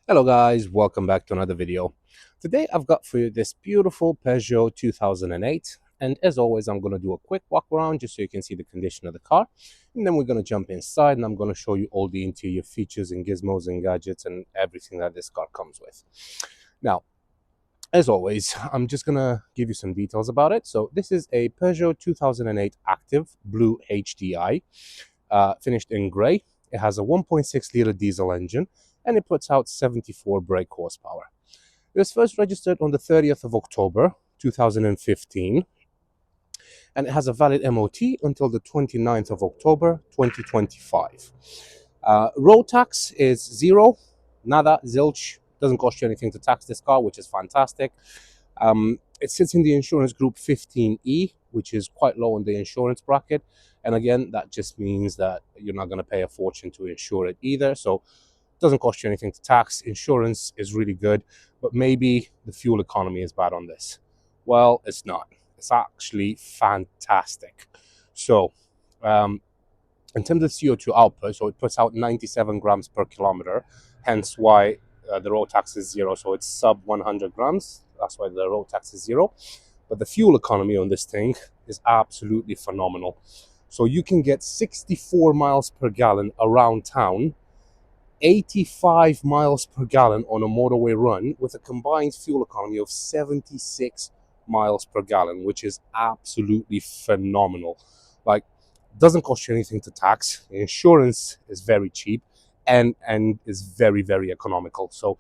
Hello guys, welcome back to another video. Today I've got for you this beautiful Peugeot 2008, and as always I'm going to do a quick walk around just so you can see the condition of the car, and then we're going to jump inside and I'm going to show you all the interior features and gizmos and gadgets and everything that this car comes with. Now, as always, I'm just going to give you some details about it. So this is a Peugeot 2008 Active Blue HDI, finished in grey. It has a 1.6 litre diesel engine and it puts out 74 brake horsepower. It was first registered on the 30th of October 2015 and it has a valid MOT until the 29th of October 2025. Road tax is zero, nada, zilch. Doesn't cost you anything to tax this car, which is fantastic. It sits in the insurance group 15E, which is quite low in the insurance bracket. And again, that just means that you're not going to pay a fortune to insure it either. So it doesn't cost you anything to tax. Insurance is really good, but maybe the fuel economy is bad on this. Well, it's not. It's actually fantastic. So, in terms of CO2 output, so it puts out 97 grams per kilometer, hence why the road tax is zero. So it's sub 100 grams. That's why the road tax is zero. But the fuel economy on this thing is absolutely phenomenal. So you can get 64 miles per gallon around town, 85 miles per gallon on a motorway run with a combined fuel economy of 76 miles per gallon, which is absolutely phenomenal. Like, doesn't cost you anything to tax. The insurance is very cheap and is very, very economical. So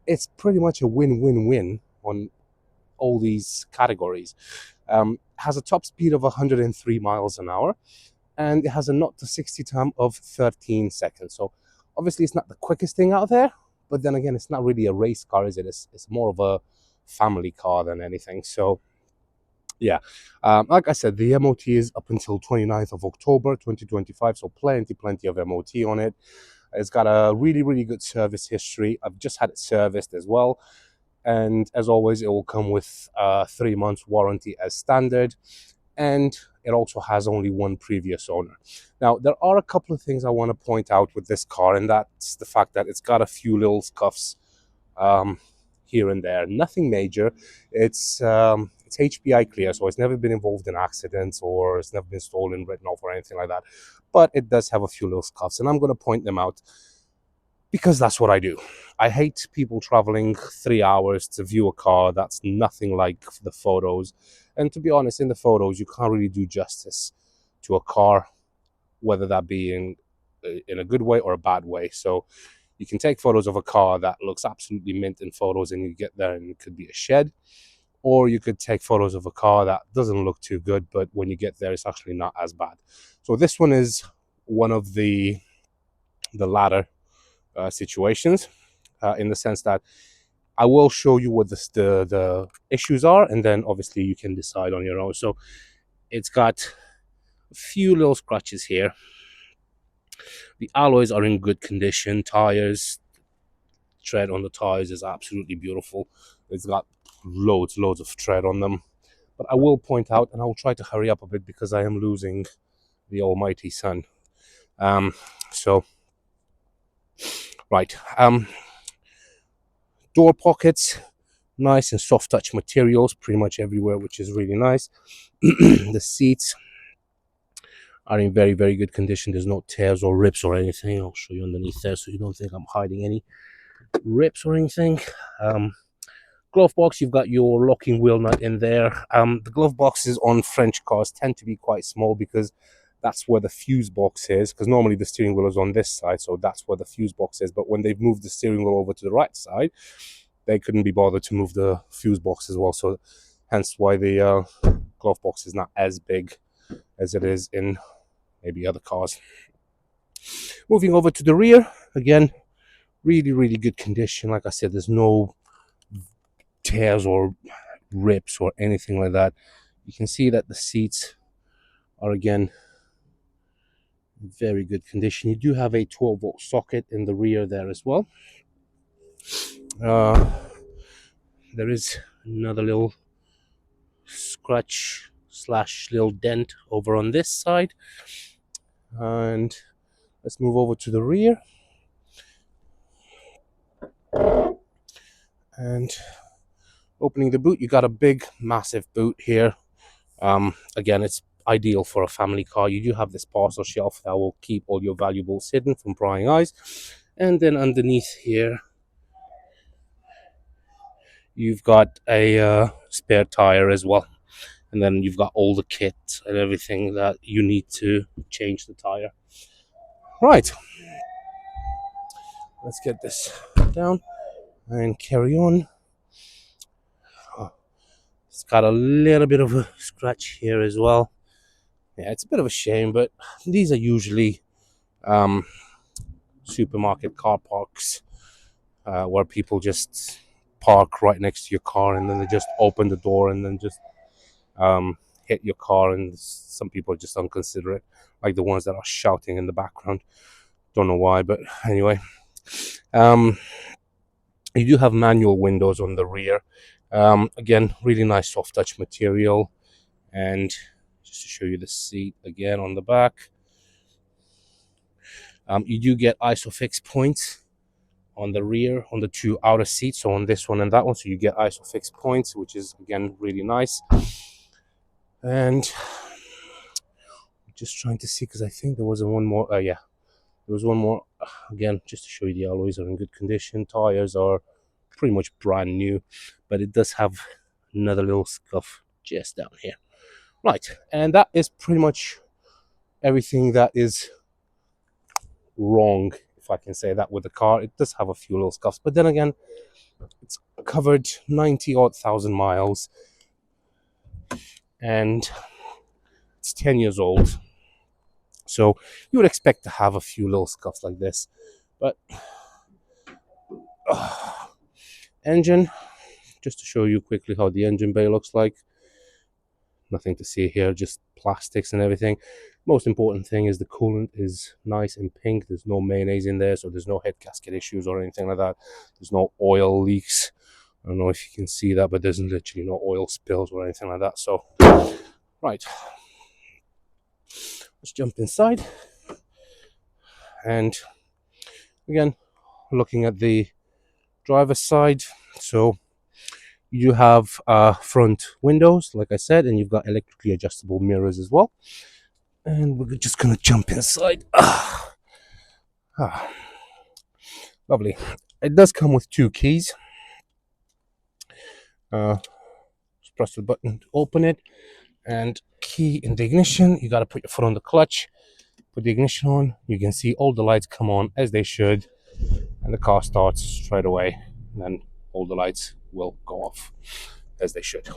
it's pretty much a win-win-win on all these categories. Has a top speed of 103 miles an hour, and it has a 0 to 60 time of 13 seconds. So obviously it's not the quickest thing out there, but then again, it's not really a race car, is it? It's more of a family car than anything. So yeah, like I said, the MOT is up until 29th of October 2025, so plenty of MOT on it. It's got a really, really good service history. I've just had it serviced as well. And as always, it will come with a 3 months warranty as standard. And it also has only one previous owner. Now, there are a couple of things I want to point out with this car, and that's the fact that it's got a few little scuffs here and there. Nothing major. It's HPI clear, so it's never been involved in accidents or it's never been stolen, written off, or anything like that. But it does have a few little scuffs, and I'm going to point them out because that's what I do. I hate people traveling 3 hours to view a car that's nothing like the photos. And to be honest, in the photos, you can't really do justice to a car, whether that be in a good way or a bad way. So you can take photos of a car that looks absolutely mint in photos and you get there and it could be a shed. Or you could take photos of a car that doesn't look too good, but when you get there, it's actually not as bad. So this one is one of the latter situations, in the sense that I will show you what the issues are, and then obviously you can decide on your own. So it's got a few little scratches here. The alloys are in good condition. Tires, tread on the tires is absolutely beautiful. It's got loads of tread on them. But I will point out, and I will try to hurry up a bit because I am losing the almighty sun. So, right. Door pockets, nice and soft touch materials pretty much everywhere, which is really nice. The seats are in very, very good condition. There's no tears or rips or anything. I'll show you underneath there so you don't think I'm hiding any rips or anything. Glove box, you've got your locking wheel nut in there. The glove boxes on French cars tend to be quite small because that's where the fuse box is, because normally the steering wheel is on this side, so that's where the fuse box is. But when they've moved the steering wheel over to the right side, they couldn't be bothered to move the fuse box as well, so hence why the glove box is not as big as it is in maybe other cars. Moving over to the rear, again, really, really good condition. Like I said, there's no tears or rips or anything like that. You can see that the seats are, again, very good condition. You do have a 12-volt socket in the rear there as well. There is another little scratch slash little dent over on this side. And let's move over to the rear. And opening the boot, you got a big, massive boot here. Again, it's ideal for a family car. You do have this parcel shelf that will keep all your valuables hidden from prying eyes. And then underneath here, you've got a spare tire as well. And then you've got all the kit and everything that you need to change the tire. Right, let's get this down and carry on. Oh, it's got a little bit of a scratch here as well. Yeah, it's a bit of a shame, but these are usually supermarket car parks where people just park right next to your car and then they just open the door and then just hit your car, and some people are just inconsiderate, like the ones that are shouting in the background. Don't know why, but anyway. You do have manual windows on the rear. Again, really nice soft touch material. And just to show you the seat again on the back, you do get ISOFIX points on the rear on the two outer seats, so on this one and that one, so you get ISOFIX points, which is again really nice. And just trying to see, because I think there was one more. Yeah, there was one more. Again, just to show you, the alloys are in good condition. Tires are pretty much brand new, but it does have another little scuff just down here. Right, and that is pretty much everything that is wrong, if I can say that, with the car. It does have a few little scuffs, but then again, it's covered 90 odd thousand miles and it's 10 years old, so you would expect to have a few little scuffs like this. But engine, just to show you quickly how the engine bay looks like. Nothing to see here, just plastics and everything. Most important thing is the coolant is nice and pink. There's no mayonnaise in there, so there's no head gasket issues or anything like that. There's no oil leaks. I don't know if you can see that, but there's literally no oil spills or anything like that. So, right, let's jump inside. And again, looking at the driver's side, so you have front windows, like I said, and you've got electrically adjustable mirrors as well. And we're just gonna jump inside. Lovely. It does come with two keys. Just press the button to open it, and key in the ignition. You got to put your foot on the clutch, put the ignition on. You can see all the lights come on as they should, and the car starts straight away. And then all the lights will go off as they should.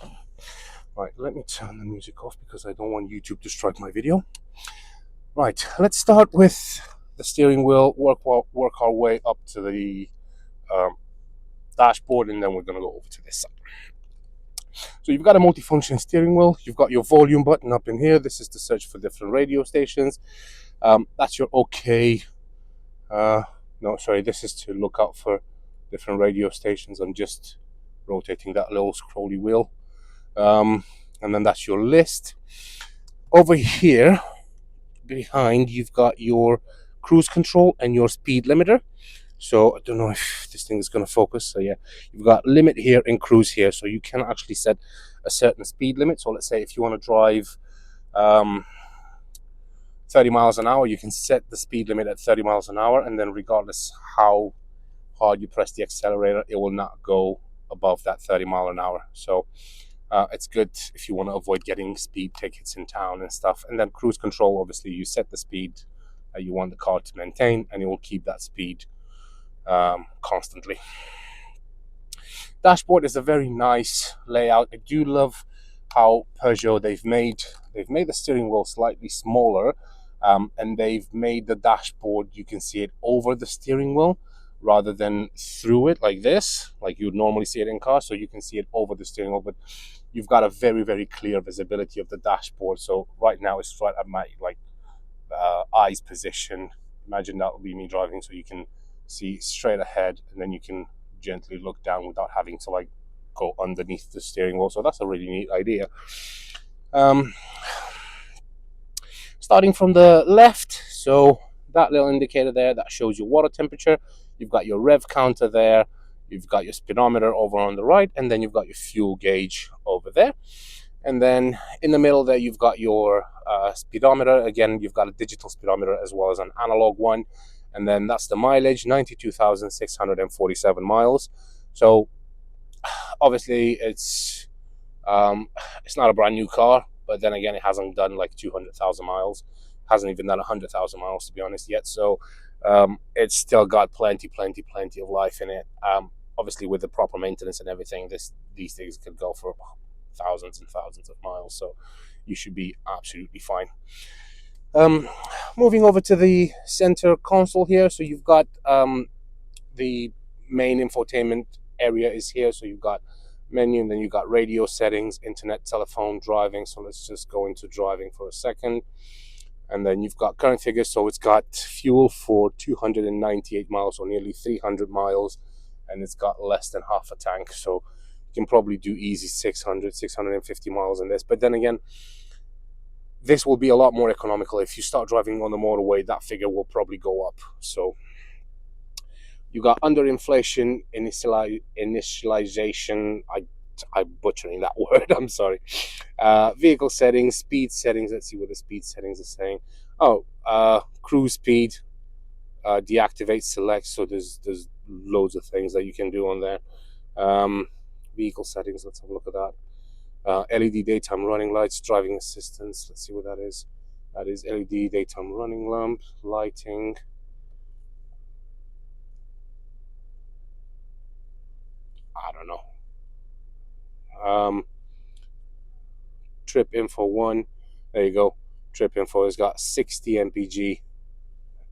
Right, let me turn the music off because I don't want YouTube to strike my video. Right, let's start with the steering wheel, work our way up to the dashboard, and then we're going to go over to this side. So you've got a multifunction steering wheel. You've got your volume button up in here. This is to search for different radio stations. That's your OK. No, sorry, this is to look out for different radio stations. I'm just rotating that little scrolly wheel. And then that's your list. Over here, behind, you've got your cruise control and your speed limiter. So I don't know if this thing is going to focus. So yeah, you've got limit here and cruise here. So you can actually set a certain speed limit. So let's say if you want to drive 30 miles an hour, you can set the speed limit at 30 miles an hour. And then regardless how hard you press the accelerator, it will not go above that 30 mile an hour. So it's good if you want to avoid getting speed tickets in town and stuff. And then cruise control, obviously you set the speed you want the car to maintain, and it will keep that speed constantly. Dashboard is a very nice layout. I do love how Peugeot they've made the steering wheel slightly smaller, and they've made the dashboard, you can see it over the steering wheel rather than through it like this, like you'd normally see it in cars. So you can see it over the steering wheel, but you've got a very, very clear visibility of the dashboard. So right now it's right at my eyes position. Imagine that would be me driving, so you can see straight ahead, and then you can gently look down without having to go underneath the steering wheel. So that's a really neat idea. Starting from the left, so that little indicator there that shows your water temperature. You've got your rev counter there. You've got your speedometer over on the right, and then you've got your fuel gauge over there. And then in the middle there, you've got your speedometer. Again, you've got a digital speedometer as well as an analog one. And then that's the mileage, 92,647 miles. So obviously it's not a brand new car, but then again, it hasn't done like 200,000 miles. Hasn't even done 100,000 miles, to be honest, yet. So it's still got plenty of life in it. Obviously, with the proper maintenance and everything, these things could go for thousands and thousands of miles. So you should be absolutely fine. Moving over to the center console here. So you've got the main infotainment area is here. So you've got menu, and then you've got radio settings, internet, telephone, driving. So let's just go into driving for a second. And then you've got current figures. So it's got fuel for 298 miles, or nearly 300 miles, and it's got less than half a tank. So you can probably do easy 650 miles in this. But then again, this will be a lot more economical. If you start driving on the motorway, that figure will probably go up. So you got under inflation initialization. I'm butchering that word. I'm sorry. Vehicle settings, speed settings. Let's see what the speed settings are saying. Oh, cruise speed, deactivate, select. So there's loads of things that you can do on there. Vehicle settings. Let's have a look at that. LED daytime running lights, driving assistance. Let's see what that is. That is LED daytime running lamp, lighting. I don't know. Trip info 1. There you go. Trip info has got 60 mpg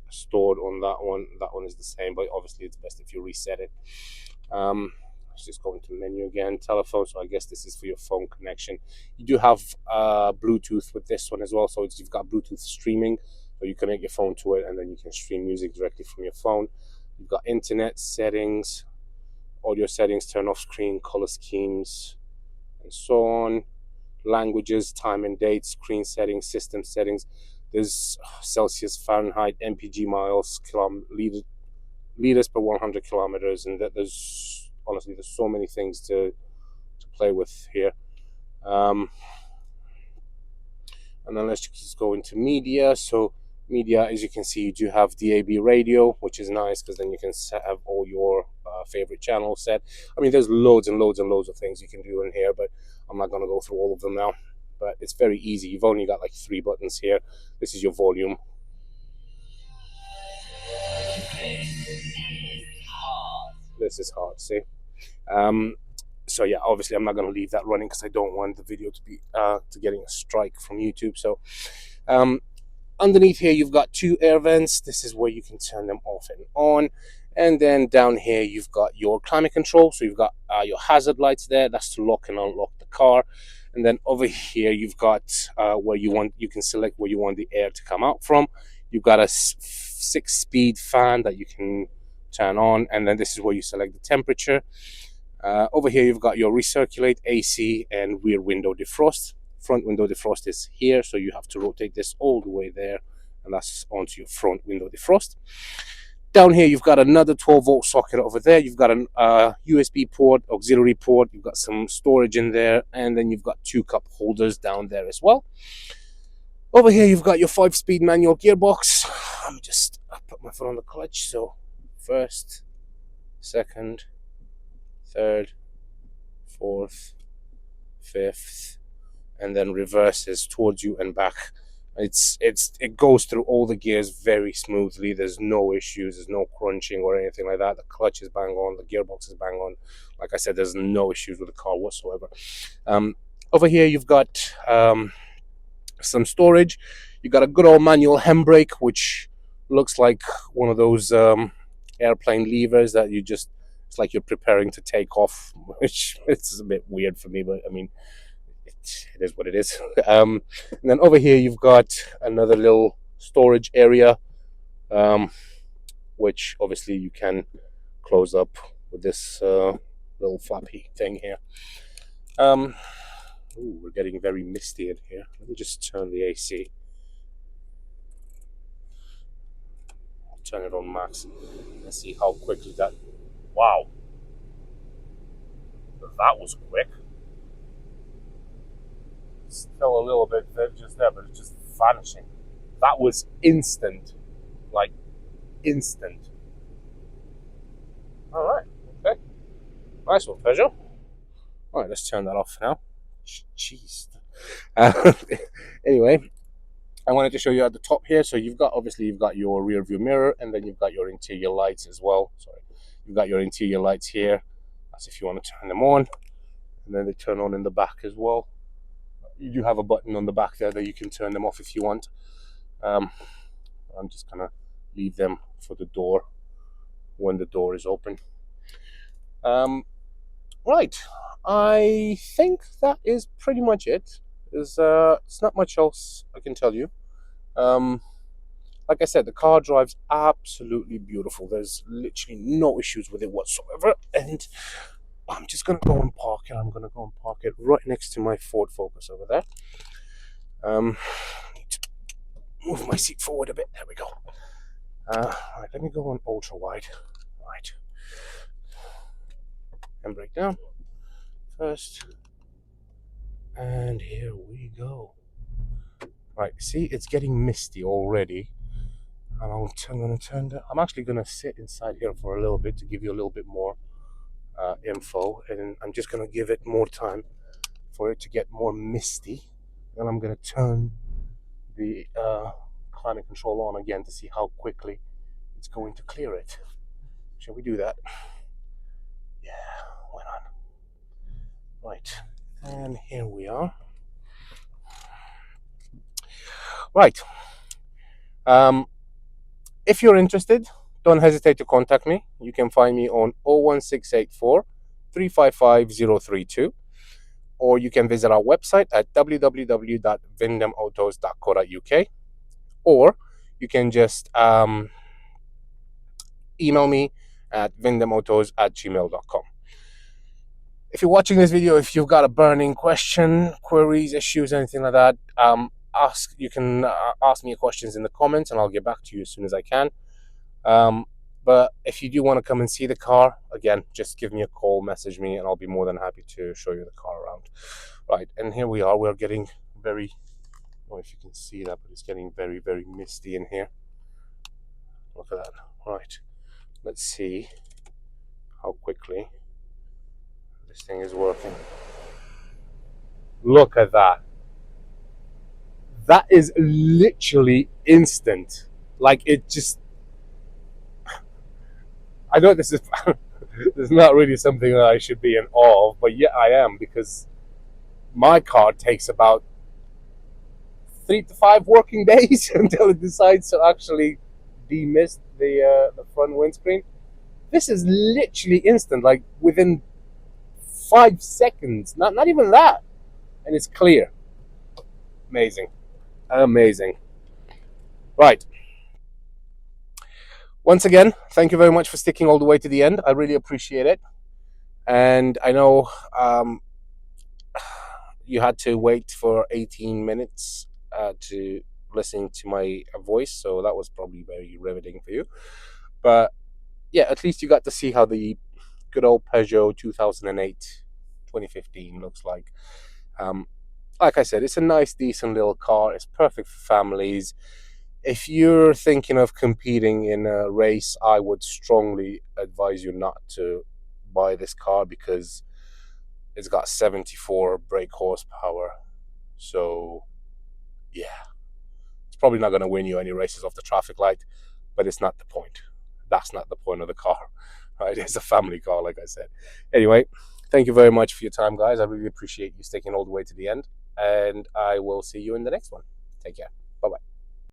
stored on that one. That one is the same, but obviously it's best if you reset it. Let's just go into menu again. Telephone. So I guess this is for your phone connection. You do have Bluetooth with this one as well. So you've got Bluetooth streaming. So you connect your phone to it, and then you can stream music directly from your phone. You've got internet settings, audio settings, turn off screen, color schemes, and so on. Languages, time and date, screen settings, system settings. There's Celsius, Fahrenheit, mpg miles, liters per 100 kilometers, and there's honestly so many things to play with here. And then let's just go into media. So media, as you can see, you do have DAB radio, which is nice because then you can have all your favorite channels set. I mean, there's loads and loads of things you can do in here, but I'm not going to go through all of them now. But it's very easy. You've only got like 3 buttons here. This is your volume. This is hard, see? So yeah, obviously I'm not going to leave that running because I don't want the video to be to getting a strike from YouTube. So underneath here, you've got 2 air vents. This is where you can turn them off and on. And then down here, you've got your climate control. So you've got your hazard lights there. That's to lock and unlock the car. And then over here, you've got where you can select where you want the air to come out from. You've got a 6-speed fan that you can turn on. And then this is where you select the temperature. Over here, you've got your recirculate, AC, and rear window defrost. Front window defrost is here, so you have to rotate this all the way there, and that's onto your front window defrost. Down here, you've got another 12-volt socket over there. You've got an USB port, auxiliary port. You've got some storage in there, and then you've got 2 cup holders down there as well. Over here, you've got your 5-speed manual gearbox. Let me just put my foot on the clutch. So, first, second, third, fourth, fifth, and then reverses towards you and back. It goes through all the gears very smoothly. There's no issues. There's no crunching or anything like that. The clutch is bang on. The gearbox is bang on. Like I said, there's no issues with the car whatsoever. Over here, you've got some storage. You've got a good old manual handbrake, which looks like one of those airplane levers that it's like you're preparing to take off, which it's a bit weird for me, but I mean, it is what it is. And then over here, you've got another little storage area, which obviously you can close up with this little flappy thing here. Ooh, we're getting very misty in here. Let me just turn the AC. I'll turn it on max and see how quickly that. Wow, That was quick. Still a little bit just there, but it's just vanishing. That was instant. Like, instant. Alright, okay. Nice one, Peugeot. Alright, let's turn that off now. Jeez. Uh, anyway, I wanted to show you at the top here. So you've got your rear view mirror, and then you've got your interior lights as well. Sorry, you've got your interior lights here. That's if you want to turn them on, and then they turn on in the back as well. You do have a button on the back there that you can turn them off if you want. I'm just gonna leave them for the door when the door is open. Right, I think that is pretty much it. It's not much else I can tell you. Like I said, the car drives absolutely beautiful. There's literally no issues with it whatsoever. And I'm just going to go and park it. I'm going to go and park it right next to my Ford Focus over there. Need to move my seat forward a bit. There we go. Right, let me go on ultra wide. Right. And brake down first. And here we go. Right, see, it's getting misty already. And I'm going to turn that. I'm actually going to sit inside here for a little bit to give you a little bit more info. And I'm just going to give it more time for it to get more misty. Then I'm going to turn the climate control on again to see how quickly it's going to clear it. Shall we do that? Yeah, why not? Right, and here we are. Right. If you're interested, don't hesitate to contact me. You can find me on 01684 355 032, or you can visit our website at www.vindhamautos.co.uk, or you can just email me at vindhamautos@gmail.com. If you're watching this video, if you've got a burning question, queries, issues, anything like that, you can ask me questions in the comments, and I'll get back to you as soon as I can. But if you do want to come and see the car, again, just give me a call, message me, and I'll be more than happy to show you the car around. Right, and here we are. We're getting very, I don't know if you can see that, but it's getting very, very misty in here. Look at that. Right, let's see how quickly this thing is working. Look at that. That is literally instant. Like, it just, I know this is this is not really something that I should be in awe of, but yeah, I am, because my car takes about 3 to 5 working days until it decides to actually demist the front windscreen. This is literally instant, like within 5 seconds, not even that, and it's clear. Amazing. Amazing. Right. Once again, thank you very much for sticking all the way to the end. I really appreciate it. And I know you had to wait for 18 minutes to listen to my voice, so that was probably very riveting for you. But yeah, at least you got to see how the good old Peugeot 2015 looks like. Like I said, it's a nice, decent little car. It's perfect for families. If you're thinking of competing in a race, I would strongly advise you not to buy this car, because it's got 74 brake horsepower. So, yeah, it's probably not going to win you any races off the traffic light, but it's not the point. That's not the point of the car, right? It's a family car, like I said. Anyway, thank you very much for your time, guys. I really appreciate you sticking all the way to the end, and I will see you in the next one. Take care.